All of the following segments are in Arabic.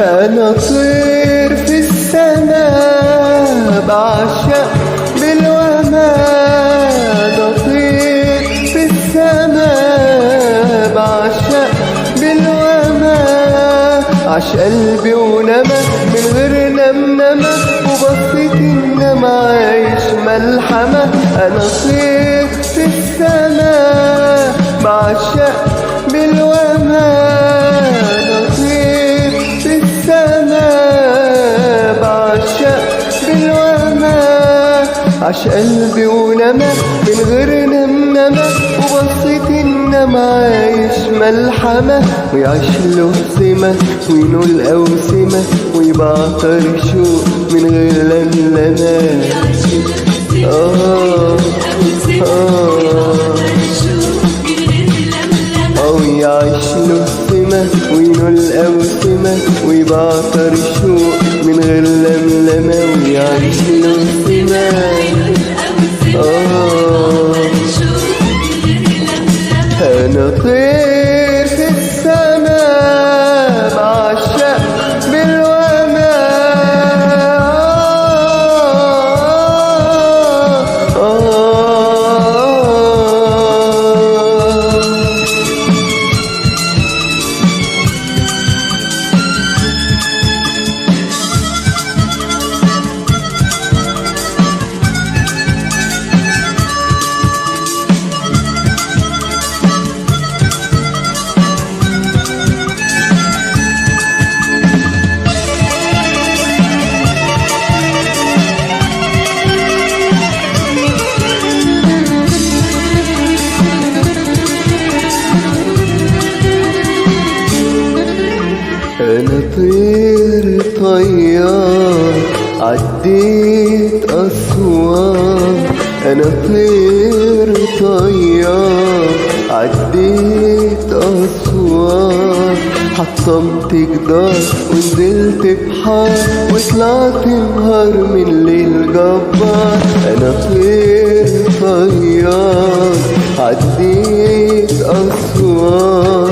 أنا طير في السماء بعشق بالوماء. أنا طير في السماء بعشق بالوماء. عاش قلبي ونما من غير نمنمة وبصيت إنما عايش ملحمة. أنا طير في السماء بعشق بالوماء. أنا طير في السماء بعشق بالوماء. عاش قلبي ونما من غير نمنمة وبصيت إنما عايش ملحمة. ويعيش له سمة وينول أوسمة ويبعطر شوق من غير لملمة. ويعيش له سمة وينول أوسمة ويبعطر شوق من غير لملمة. ويعيش له سمة أنا طير في السماء بعشق أنا طير طيار عديت أسوار. أنا طير طيار عديت أسوار. حطمت جدار ونزلت بحار وطلعت نهار من ليل جبار. أنا طير طيار عديت أسوار.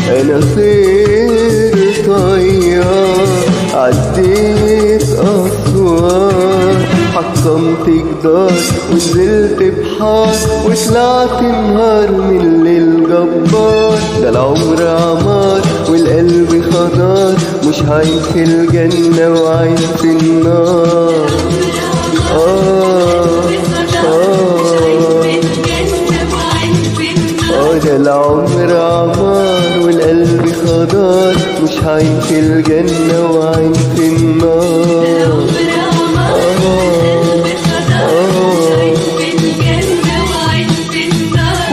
أنا طير طيار عديت أسوار. حطمت جدار ونزلت بحار وطلعت نهار من ليل جبار. ده العمر عمار والقلب خضار مش عايش في الجنة وعايش في النار. ده العمر عمار والقلب خضار مش عايش في الجنة وعايش في النار.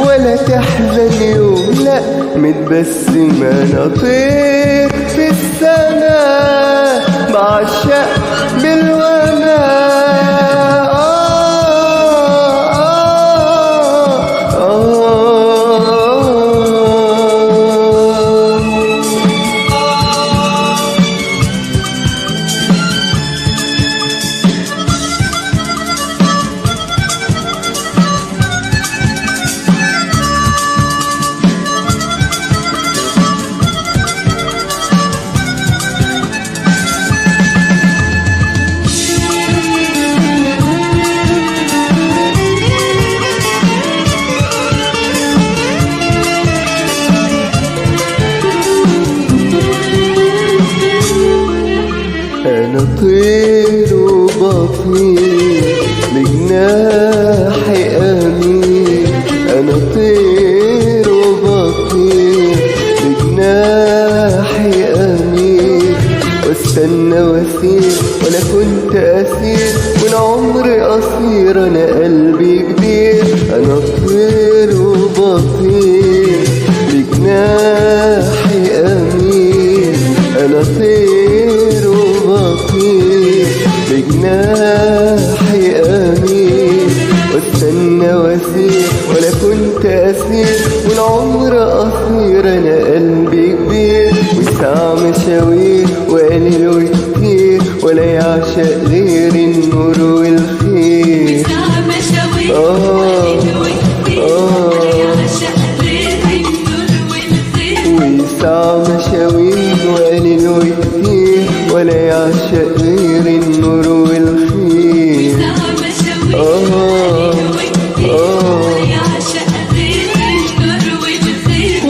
ولا تحزن يوم لا متبسم. أنا طير في السماء بعشق بالوماء. أنا طير وبطير بجناحي أمير. أنا طير وبطير بجناحي أمير. واستنى واسير وأنا كنت أسير والعمر قصير أنا قلبي كبير. أنا طير وبطير بجناحي أمير. أنا طير وبطير بجناحي أمير. واستنى واسير ولا كنت أسير والعمر قصير أنا قلبي كبير. والساعة مشاوير وقليل وكتير ولا يعشق غير النور والخير. والساعة مشاوير وقليل وكتير ولا يعشق غير النور والخير. والساعة مشاوير وقليل وكتير يعشق غير النور والخير.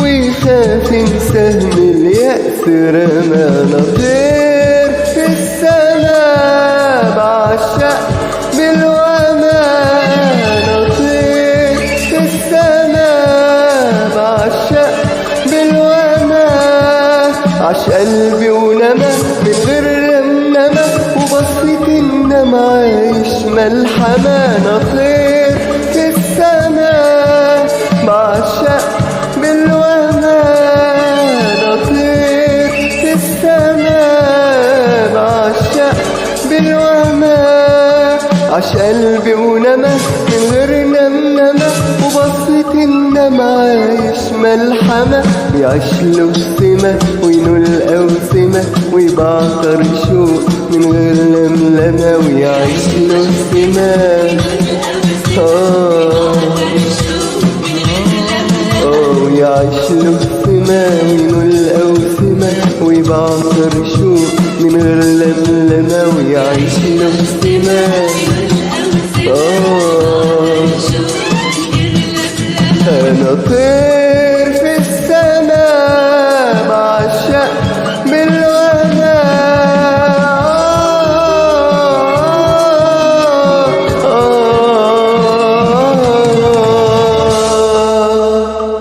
ويخاف إن سهم اليأس رمانا طير في السماء بعشق بالومان. طير في السماء بعشق بالومان. عاش قلبي ونما من غير رمنمة وبصيت إنما عايش ملحمة. طير في السماء بعشق بالومان. طير في السماء بعشق بالومان. عاش قلبي ونما من غير نمنمة وبصيت إنما عايش ملحمة. يعيش له السما وينول أوسمة ويبعطر شوق من غير لملمة. ويعيش له السما ويعيش له السما وينول أوسمة ويبعطر شوق من غير لملمة. ويعيش له السما أنا طير